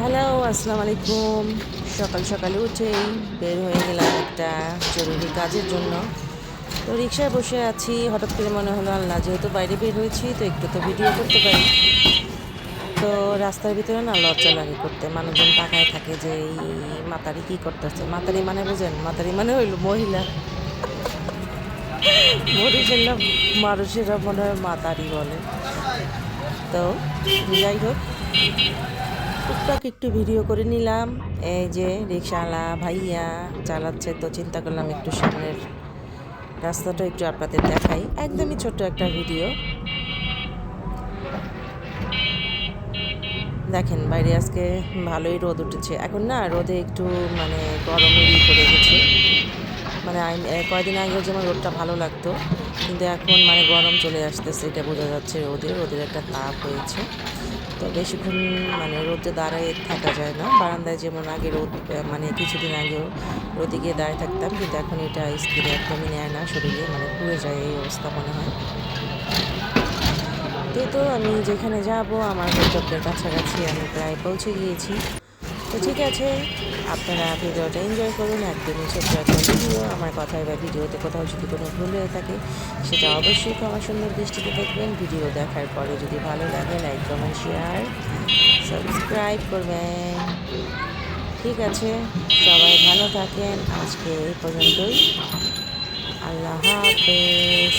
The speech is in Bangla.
হ্যালো, আসসালামু আলাইকুম। সকাল সকালে উঠেই বের হয়ে গেলাম একটা জরুরি কাজের জন্য। তো রিকশায় বসে আছি, হঠাৎ করে মনে হলো আল্লাহ যেহেতু বাইরে বের হয়েছি তো একটু তো ভিডিও করতে পারি। তো রাস্তার ভিতরে না লজ্জা লাগে করতে, মানুষজন তাকায় থাকে যে এই মাতারি কী করতেছে। মাতারি মানে বোঝেন? মাতারি মানে হইল মহিলা। বরিশাল্লা মানুষেরা মনে হয় মাতারি বলে। তো যাই হোক, টুকটাক একটু ভিডিও করে নিলাম। এই যে রিকশাওয়ালা ভাইয়া চালাচ্ছে, তো চিন্তা করলাম একটু সামনের রাস্তাটা একটু আপনাদের দেখাই। একদমই ছোট্ট একটা ভিডিও। দেখেন বাইরে আজকে ভালোই রোদ উঠেছে। এখন না রোদে একটু মানে গরমেরই পড়ে গেছে। মানে কয়দিন আগেও যেমন রোদটা ভালো লাগতো, কিন্তু এখন মানে গরম চলে আসতেছে, এটা বোঝা যাচ্ছে। রোদের একটা তাপ হয়েছে। তো বেশিক্ষণ মানে রোদে দাঁড়ায় থাকা যায় না। বারান্দায় যেমন আগে রোদ মানে কিছুদিন আগেও রোদে গিয়ে দাঁড়িয়ে থাকতাম, কিন্তু এখন এটা স্কিনে একদমই নেয় না, শরীরে মানে পুড়ে যায় এই অবস্থা মনে হয়। তো আমি যেখানে যাব আমার গন্তব্যের কাছাকাছি আমি প্রায় পৌঁছে গিয়েছি। তো ঠিক আছে, আপনারা ভিডিওটা এনজয় করুন। একদমই ছোট্ট একটা ভিডিও। আমার কথায় বা ভিডিওতে কোথাও যদি কোনো ভুল হয়ে থাকে সেটা অবশ্যই ক্ষমা সুন্দর দৃষ্টিতে দেখবেন। ভিডিও দেখার পরে যদি ভালো লাগে লাইক কমেন্ট শেয়ার সাবস্ক্রাইব করবেন। ঠিক আছে, সবাই ভালো থাকেন। আজকে এই পর্যন্তই। আল্লাহ হাফেজ।